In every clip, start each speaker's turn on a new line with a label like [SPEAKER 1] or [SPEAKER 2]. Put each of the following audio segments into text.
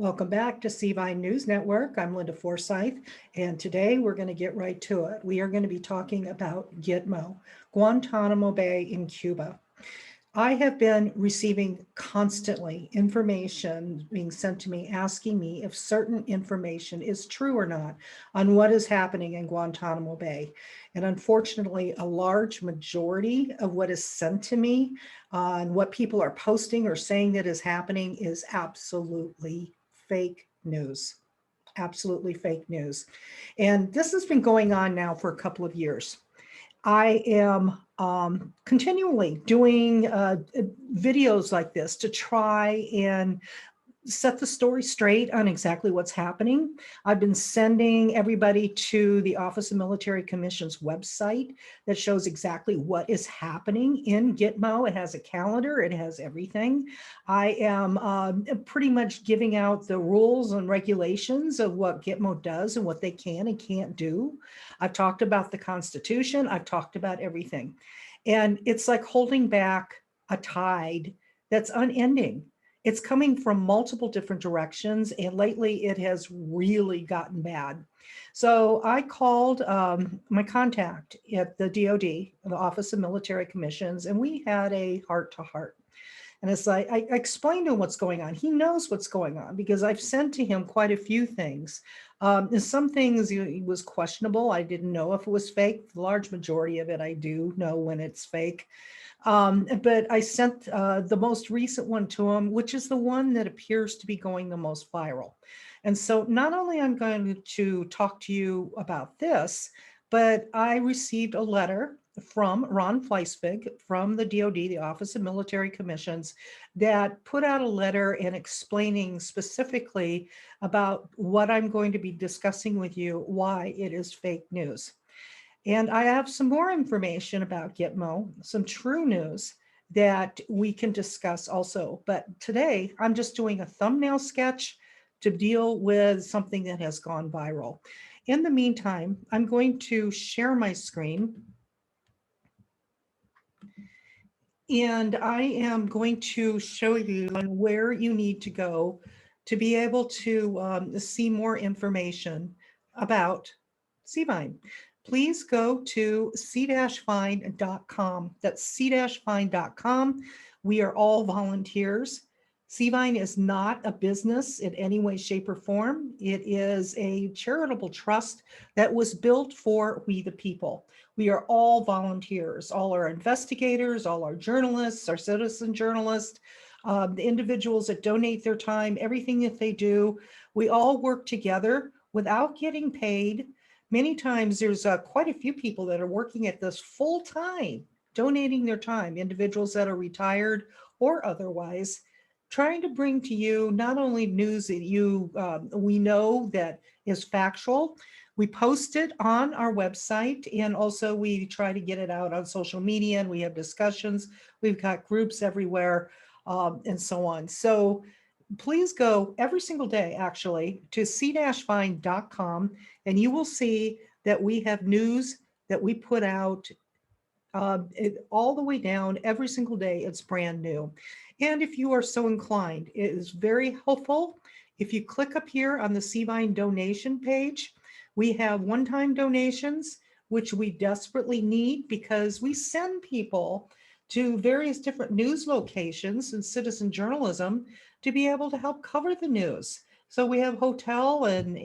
[SPEAKER 1] Welcome back to CVINE News Network. I'm Linda Forsyth, and today we're going to get right to it. We are going to be talking about GTMO, Guantanamo Bay in Cuba. I have been receiving constantly information being sent to me asking me if certain information is true or not on what is happening in Guantanamo Bay. And unfortunately, a large majority of what is sent to me and what people are posting or saying that is happening is absolutely fake news. Absolutely fake news. And this has been going on now for a couple of years. I am continually doing videos like this to try and set the story straight on exactly what's happening. I've been sending everybody to the Office of Military Commission's website that shows exactly what is happening in GTMO. It has a calendar, it has everything. I am pretty much giving out the rules and regulations of what GTMO does and what they can and can't do. I've talked about the Constitution, I've talked about everything. And it's like holding back a tide that's unending. It's coming from multiple different directions, and lately it has really gotten bad. So I called my contact at the DOD, the Office of Military Commissions, and we had a heart-to-heart. And it's like, I explained to him what's going on. He knows what's going on because I've sent to him quite a few things. And some things it was questionable. I didn't know if it was fake. The large majority of it, I do know when it's fake. But I sent the most recent one to him, which is the one that appears to be going the most viral. And so not only I'm going to talk to you about this, but I received a letter from Ron Fleisvig from the DOD, the Office of Military Commissions, that put out a letter and explaining specifically about what I'm going to be discussing with you, why it is fake news. And I have some more information about GTMO, some true news that we can discuss also. But today I'm just doing a thumbnail sketch to deal with something that has gone viral. In the meantime, I'm going to share my screen. And I am going to show you where you need to go to be able to see more information about CVINE. Please go to c-fine.com. That's c-fine.com. We are all volunteers. CVINE is not a business in any way, shape, or form. It is a charitable trust that was built for we the people. We are all volunteers, all our investigators, all our journalists, our citizen journalists, the individuals that donate their time, everything that they do. We all work together without getting paid. Many times there's quite a few people that are working at this full time, donating their time, individuals that are retired or otherwise, trying to bring to you not only news that we know that is factual. We post it on our website, and also we try to get it out on social media, and we have discussions. We've got groups everywhere, and so on. So please go every single day, actually, to c-fine.com, and you will see that we have news that we put out all the way down every single day. It's brand new. And if you are so inclined, it is very helpful. If you click up here on the CVINE donation page, we have one-time donations, which we desperately need because we send people to various different news locations and citizen journalism to be able to help cover the news. So we have hotel and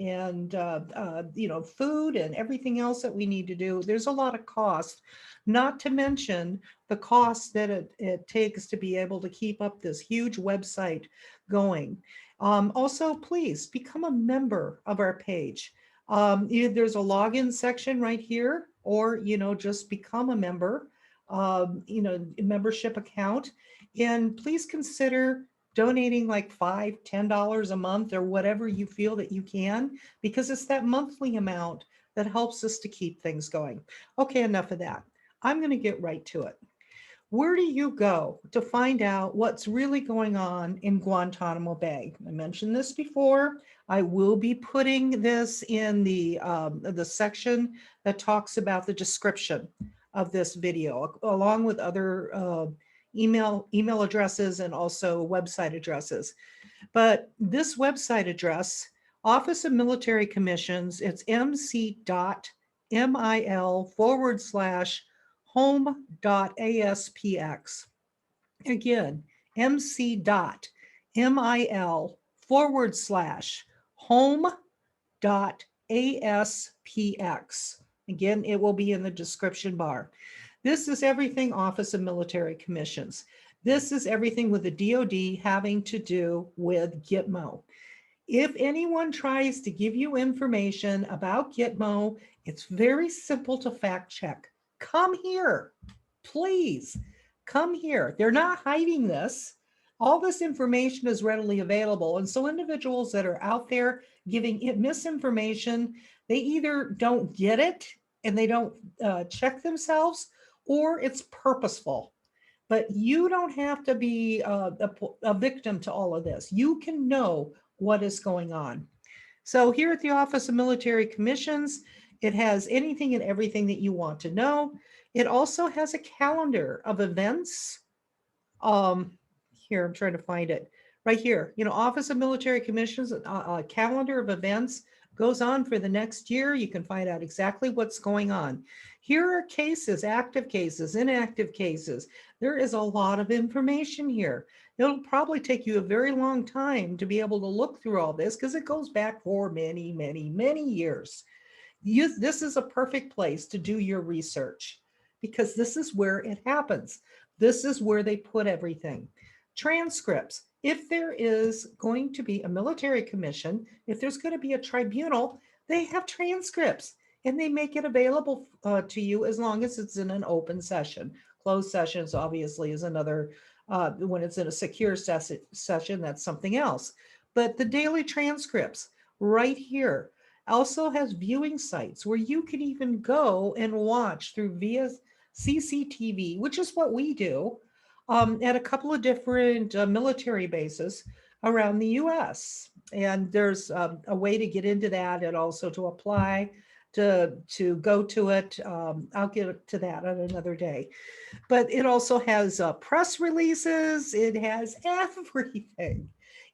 [SPEAKER 1] food and everything else that we need to do. There's a lot of cost, not to mention the cost that it takes to be able to keep up this huge website going. Also, please become a member of our page. There's a login section right here, or, just become a member, membership account. And please consider donating like $5, $10 a month or whatever you feel that you can, because it's that monthly amount that helps us to keep things going. Okay, enough of that. I'm going to get right to it. Where do you go to find out what's really going on in Guantanamo Bay? I mentioned this before. I will be putting this in the section that talks about the description of this video, along with other email addresses, and also website addresses. But this website address, Office of Military Commissions, it's mc.mil/home.aspx. Again, mc.mil/home.aspx. Again, it will be in the description bar. This is everything Office of Military Commissions. This is everything with the DoD having to do with Gitmo. If anyone tries to give you information about Gitmo, it's very simple to fact check. Come here, please. Come here. They're not hiding this. All this information is readily available. And so individuals that are out there giving it misinformation, they either don't get it and they don't check themselves, or it's purposeful. But you don't have to be a victim to all of this. You can know what is going on. So here at the Office of Military Commissions, it has anything and everything that you want to know. It also has a calendar of events. Here, I'm trying to find it right here. Office of Military Commissions, a calendar of events goes on for the next year. You can find out exactly what's going on. Here are cases, active cases, inactive cases. There is a lot of information here. It'll probably take you a very long time to be able to look through all this because it goes back for many, many, many years. This is a perfect place to do your research because this is where it happens. This is where they put everything. Transcripts. If there is going to be a military commission, if there's going to be a tribunal, they have transcripts and they make it available to you as long as it's in an open session. Closed sessions obviously is another, when it's in a secure session, that's something else. But the daily transcripts right here also has viewing sites where you can even go and watch via CCTV, which is what we do at a couple of different military bases around the US. And there's a way to get into that and also to apply to go to it. I'll get to that on another day. But it also has press releases. It has everything.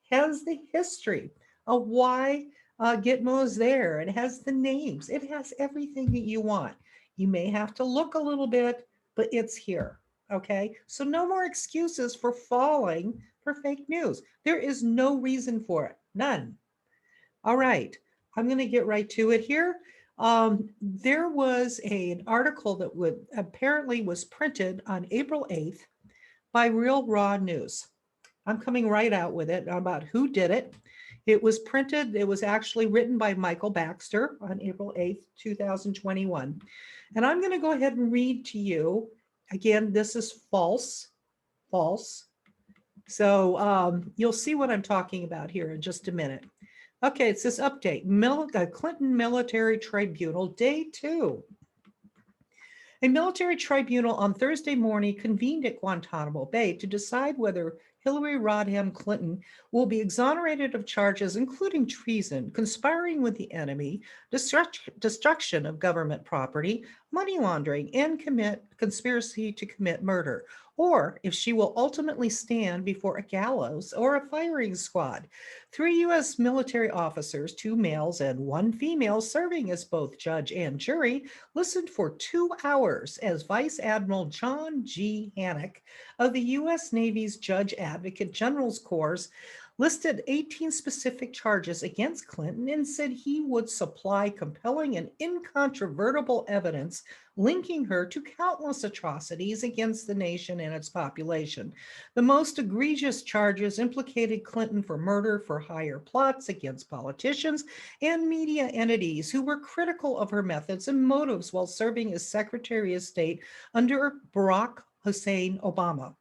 [SPEAKER 1] It has the history of why Gitmo is there. It has the names. It has everything that you want. You may have to look a little bit, but it's here. Okay, so no more excuses for falling for fake news. There is no reason for it, none. All right, I'm going to get right to it here. There was an article that apparently was printed on April 8th by Real Raw News. I'm coming right out with it about who did it. It was printed, it was actually written by Michael Baxter on April 8th, 2021. And I'm going to go ahead and read to you. Again, this is false. So you'll see what I'm talking about here in just a minute. Okay, it's this update. Clinton Military Tribunal, Day 2. A military tribunal on Thursday morning convened at Guantanamo Bay to decide whether Hillary Rodham Clinton will be exonerated of charges including treason, conspiring with the enemy, destruction of government property, money laundering, and conspiracy to commit murder, or if she will ultimately stand before a gallows or a firing squad. 3 U.S. military officers, 2 males and 1 female, serving as both judge and jury, listened for 2 hours as Vice Admiral John G. Hannock of the U.S. Navy's Judge Advocate General's Corps listed 18 specific charges against Clinton and said he would supply compelling and incontrovertible evidence linking her to countless atrocities against the nation and its population. The most egregious charges implicated Clinton for murder for hire plots against politicians and media entities who were critical of her methods and motives while serving as Secretary of State under Barack Hussein Obama.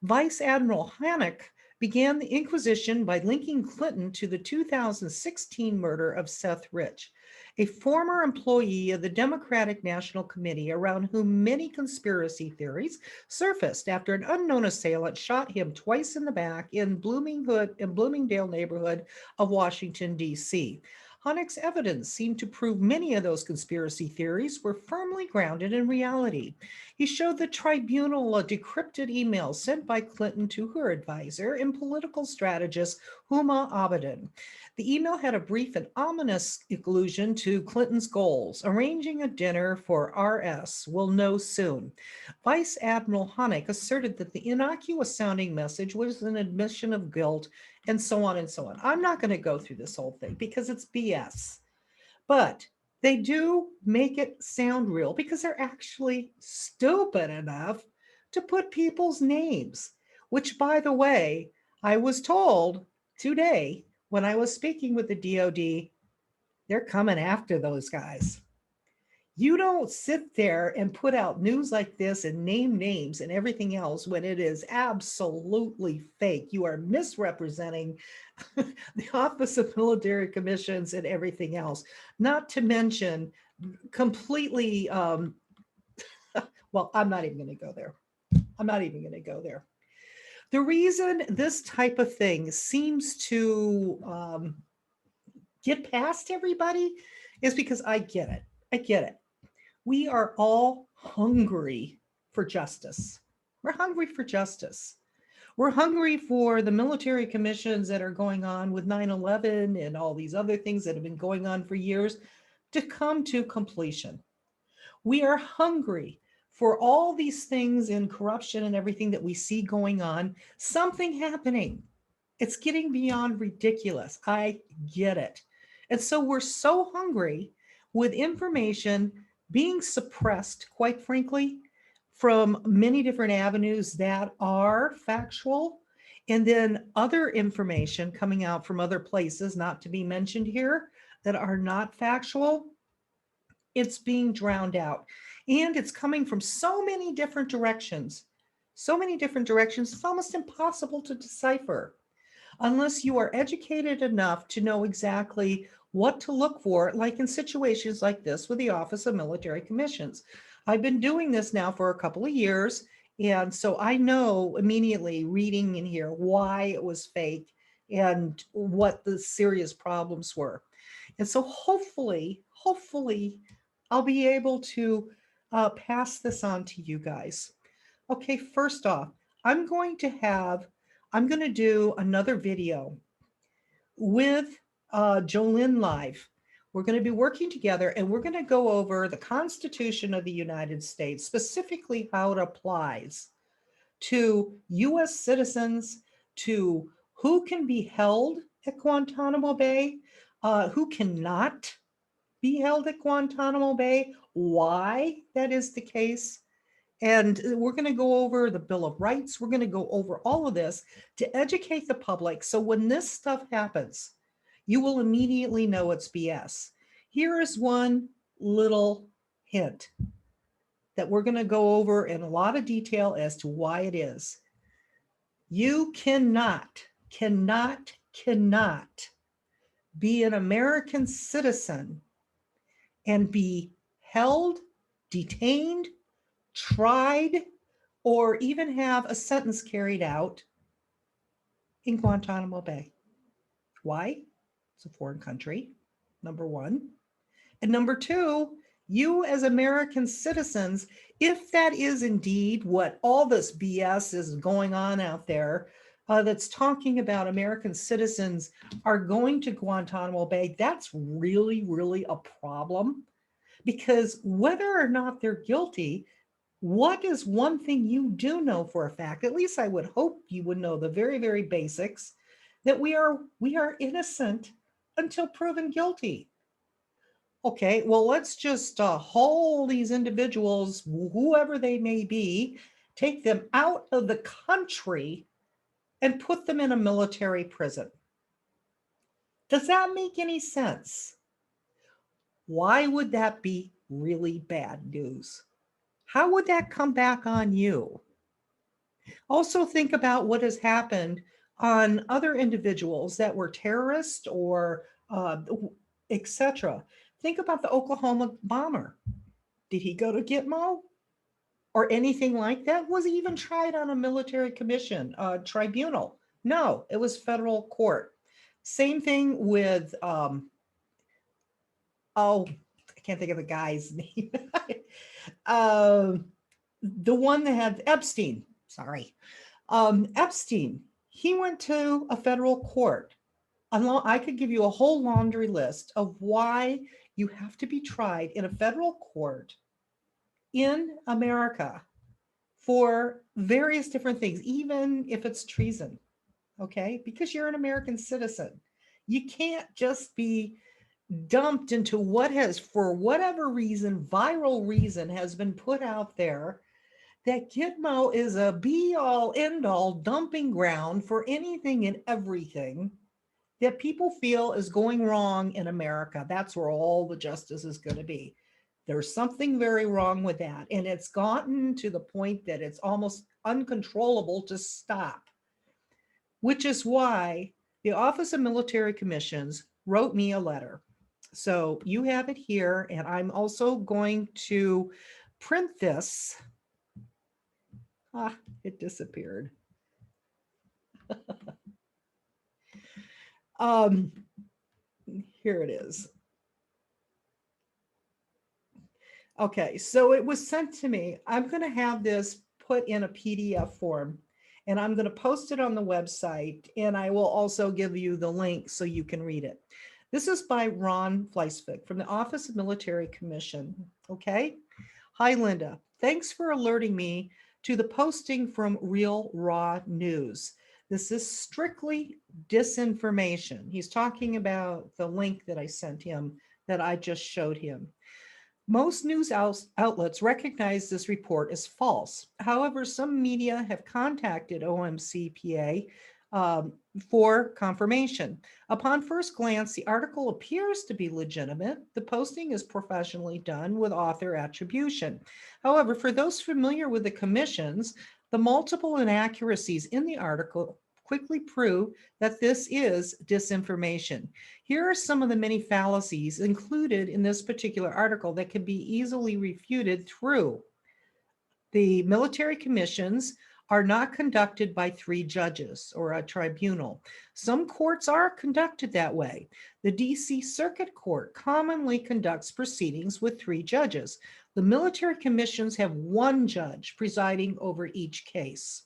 [SPEAKER 1] Vice Admiral Hannock began the inquisition by linking Clinton to the 2016 murder of Seth Rich, a former employee of the Democratic National Committee around whom many conspiracy theories surfaced after an unknown assailant shot him twice in the back in Bloomingdale neighborhood of Washington, D.C. Hannock's evidence seemed to prove many of those conspiracy theories were firmly grounded in reality. He showed the tribunal a decrypted email sent by Clinton to her advisor and political strategist Huma Abedin. The email had a brief and ominous allusion to Clinton's goals, arranging a dinner for RS, will know soon. Vice Admiral Honeck asserted that the innocuous sounding message was an admission of guilt, and so on and so on. I'm not going to go through this whole thing because it's BS. But they do make it sound real because they're actually stupid enough to put people's names, which, by the way, I was told today when I was speaking with the DOD, they're coming after those guys. You don't sit there and put out news like this and name names and everything else when it is absolutely fake. You are misrepresenting the Office of Military Commissions and everything else, not to mention completely, well, I'm not even going to go there. I'm not even going to go there. The reason this type of thing seems to get past everybody is because I get it. I get it. We are all hungry for justice. We're hungry for justice. We're hungry for the military commissions that are going on with 9/11 and all these other things that have been going on for years to come to completion. We are hungry for all these things in corruption and everything that we see going on, something happening. It's getting beyond ridiculous. I get it. And so we're so hungry with information being suppressed, quite frankly, from many different avenues that are factual, and then other information coming out from other places, not to be mentioned here, that are not factual. It's being drowned out. And it's coming from so many different directions. So many different directions, it's almost impossible to decipher unless you are educated enough to know exactly what to look for, like in situations like this with the Office of Military Commissions. I've been doing this now for a couple of years, and so I know immediately reading in here why it was fake and what the serious problems were. And so hopefully, I'll be able to pass this on to you guys. Okay, first off, I'm going to have, I'm going to do another video with Jolynn Live. We're going to be working together and we're going to go over the Constitution of the United States, specifically how it applies to US citizens, to who can be held at Guantanamo Bay, who cannot be held at Guantanamo Bay, why that is the case. And we're going to go over the Bill of Rights. We're going to go over all of this to educate the public. So when this stuff happens, you will immediately know it's BS. Here is one little hint that we're going to go over in a lot of detail as to why it is. You cannot be an American citizen and be held, detained, tried, or even have a sentence carried out in Guantanamo Bay. Why? It's a foreign country, number one. And number two, you as American citizens, if that is indeed what all this BS is going on out there, that's talking about American citizens are going to Guantanamo Bay, that's really a problem. Because whether or not they're guilty, what is one thing you do know for a fact? At least I would hope you would know the very basics, that we are innocent until proven guilty. Okay, well, let's just haul these individuals, whoever they may be, take them out of the country and put them in a military prison. Does that make any sense? Why would that be really bad news? How would that come back on you? Also think about what has happened on other individuals that were terrorists or etc. Think about the Oklahoma bomber. Did he go to Gitmo or anything like that? Was he even tried on a military commission, tribunal? No, it was federal court. Same thing with, oh, I can't think of the guy's name. the one that had Epstein, sorry, Epstein, he went to a federal court. I could give you a whole laundry list of why you have to be tried in a federal court in America for various different things, even if it's treason, okay? Because you're an American citizen. You can't just be dumped into what has, for whatever reason, viral reason, has been put out there that Gitmo is a be all end all dumping ground for anything and everything that people feel is going wrong in America. That's where all the justice is going to be. There's something very wrong with that. And it's gotten to the point that it's almost uncontrollable to stop, which is why the Office of Military Commissions wrote me a letter. So you have it here, and I'm also going to print this. It disappeared. Here it is. Okay, so it was sent to me. I'm going to have this put in a PDF form, and I'm going to post it on the website, and I will also give you the link so you can read it. This is by Ron Fleisvig from the Office of Military Commission. Okay. Hi, Linda. Thanks for alerting me to the posting from Real Raw News. This is strictly disinformation. He's talking about the link that I sent him that I just showed him. Most news outlets recognize this report as false. However, some media have contacted OMCPA for confirmation. Upon first glance, the article appears to be legitimate. The posting is professionally done with author attribution. However, for those familiar with the commissions, the multiple inaccuracies in the article quickly prove that this is disinformation. Here are some of the many fallacies included in this particular article that can be easily refuted through. The military commissions are not conducted by 3 judges or a tribunal. Some courts are conducted that way. The DC Circuit Court commonly conducts proceedings with 3 judges. The military commissions have 1 judge presiding over each case.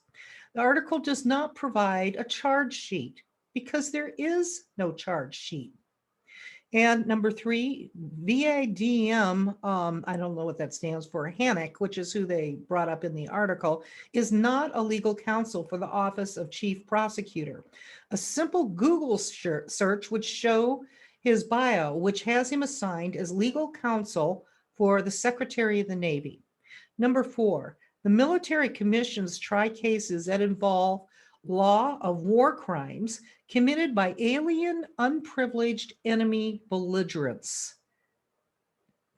[SPEAKER 1] The article does not provide a charge sheet because there is no charge sheet. And number 3, VADM, I don't know what that stands for, Hannock, which is who they brought up in the article, is not a legal counsel for the Office of Chief Prosecutor. A simple Google search would show his bio, which has him assigned as legal counsel for the Secretary of the Navy. Number 4, the military commissions try cases that involve law of war crimes committed by alien, unprivileged enemy belligerents.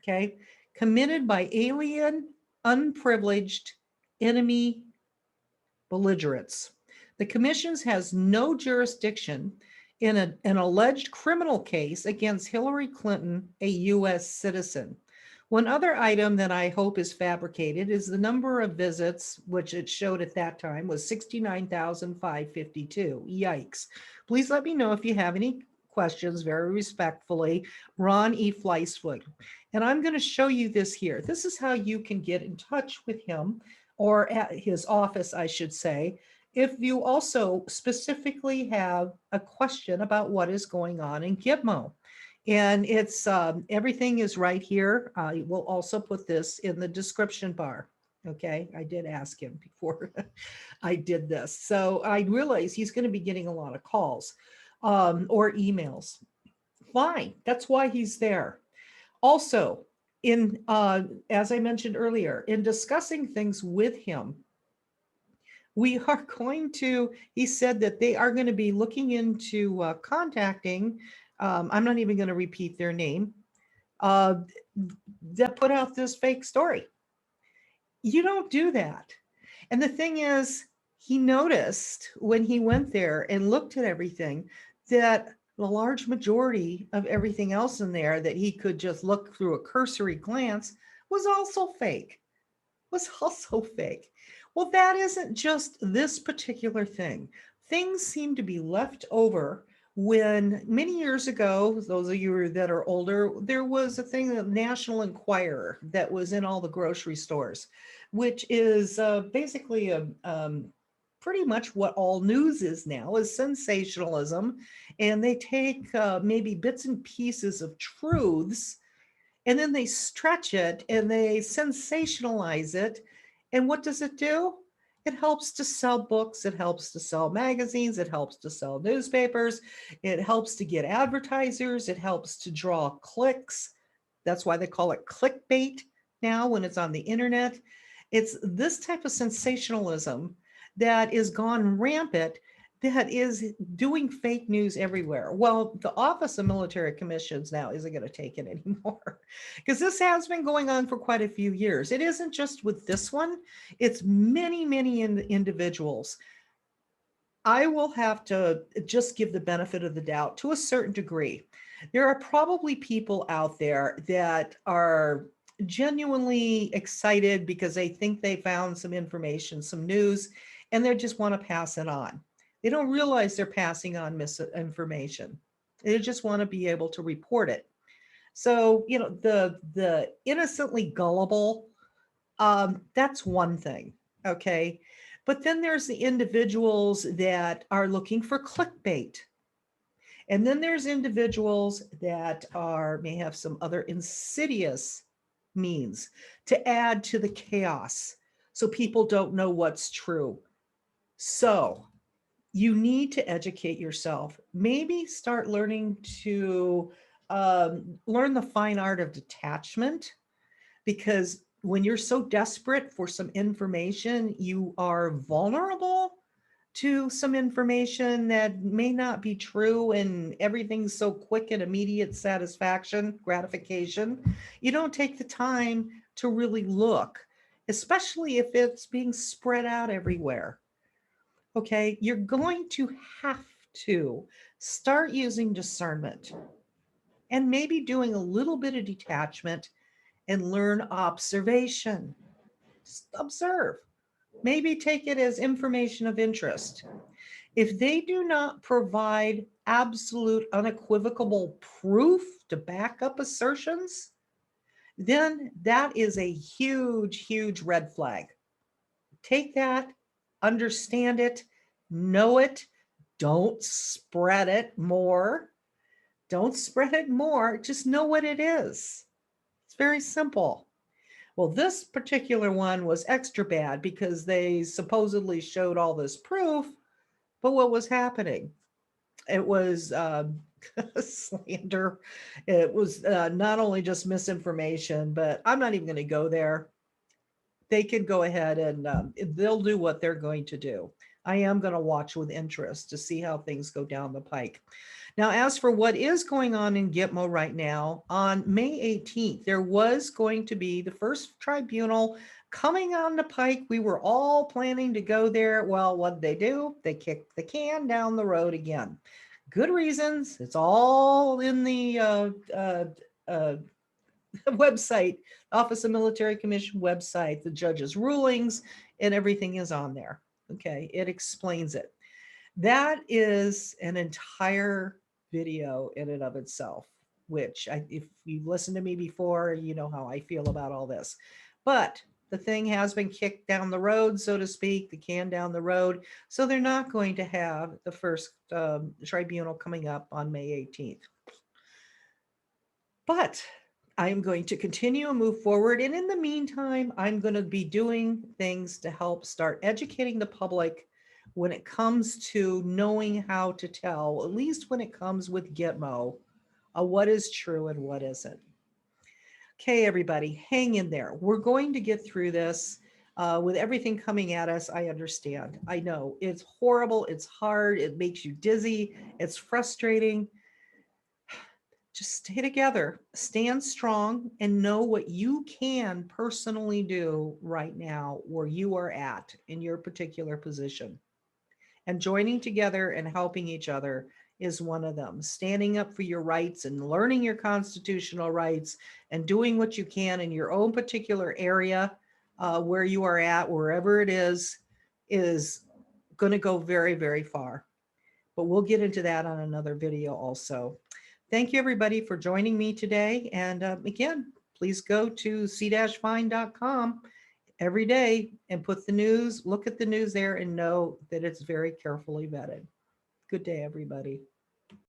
[SPEAKER 1] Okay, committed by alien, unprivileged enemy belligerents. The commissions has no jurisdiction in an alleged criminal case against Hillary Clinton, a U.S. citizen. One other item that I hope is fabricated is the number of visits, which it showed at that time was 69,552. Yikes. Please let me know if you have any questions. Very respectfully, Ron E. Fleisvig. And I'm going to show you this here. This is how you can get in touch with him, or at his office, I should say, if you also specifically have a question about what is going on in Gitmo. And it's everything is right here. We'll also put this in the description bar. Okay, I did ask him before I did this. So I realize he's going to be getting a lot of calls or emails. Fine, that's why he's there. Also, in as I mentioned earlier, in discussing things with him, we are going to, he said that they are going to be looking into contacting, I'm not even going to repeat their name, that put out this fake story. You don't do that. And the thing is, he noticed when he went there and looked at everything that the large majority of everything else in there that he could just look through a cursory glance was also fake. Well, that isn't just this particular thing. Things seem to be left over when many years ago, those of you that are older, there was a thing, the National Enquirer, that was in all the grocery stores. which is basically pretty much what all news is now, is sensationalism. And they take maybe bits and pieces of truths, and then they stretch it and they sensationalize it. And what does it do? It helps to sell books, it helps to sell magazines, it helps to sell newspapers, it helps to get advertisers, it helps to draw clicks. That's why they call it clickbait now when it's on the internet. It's this type of sensationalism that is gone rampant, that is doing fake news everywhere. Well, the Office of Military Commissions now isn't going to take it anymore, because this has been going on for quite a few years. It isn't just with this one, it's many, many individuals. I will have to just give the benefit of the doubt to a certain degree. There are probably people out there that are genuinely excited because they think they found some information, some news, and they just want to pass it on. They don't realize they're passing on misinformation. They just want to be able to report it. So, the innocently gullible, that's one thing, okay? But then there's the individuals that are looking for clickbait. And then there's individuals that may have some other insidious means to add to the chaos so people don't know what's true. So you need to educate yourself. Maybe start learning to learn the fine art of detachment, because when you're so desperate for some information, you are vulnerable to some information that may not be true, and everything's so quick and immediate satisfaction, gratification. You don't take the time to really look, especially if it's being spread out everywhere. Okay, you're going to have to start using discernment and maybe doing a little bit of detachment and learn observation. Just observe. Maybe take it as information of interest. If they do not provide absolute, unequivocal proof to back up assertions, then that is a huge, huge red flag. Take that, understand it, know it, don't spread it more. Don't spread it more. Just know what it is. It's very simple. Well, this particular one was extra bad because they supposedly showed all this proof, but what was happening? It was slander. It was not only just misinformation, but I'm not even going to go there. They can go ahead and they'll do what they're going to do. I am going to watch with interest to see how things go down the pike. Now, as for what is going on in Gitmo right now, on May 18th, there was going to be the first tribunal coming on the pike. We were all planning to go there. Well, what did they do? They kicked the can down the road again. Good reasons. It's all in the website, Office of Military Commission website, the judge's rulings, and everything is on there. Okay, it explains it. That is an entire video in and of itself, which if you've listened to me before, you know how I feel about all this. But the thing has been kicked down the road, so to speak, the can down the road. So they're not going to have the first tribunal coming up on May 18th. But I am going to continue and move forward. And in the meantime, I'm going to be doing things to help start educating the public when it comes to knowing how to tell, at least when it comes with Gitmo, what is true and what isn't. Okay, everybody, hang in there. We're going to get through this. With everything coming at us, I understand. I know it's horrible. It's hard. It makes you dizzy. It's frustrating. Just stay together, stand strong, and know what you can personally do right now where you are at in your particular position. And joining together and helping each other is one of them. Standing up for your rights and learning your constitutional rights and doing what you can in your own particular area where you are at, wherever it is going to go very, very far. But we'll get into that on another video also. Thank you, everybody, for joining me today. And again, please go to c-vine.com every day and put the news, look at the news there and know that it's very carefully vetted. Good day, everybody.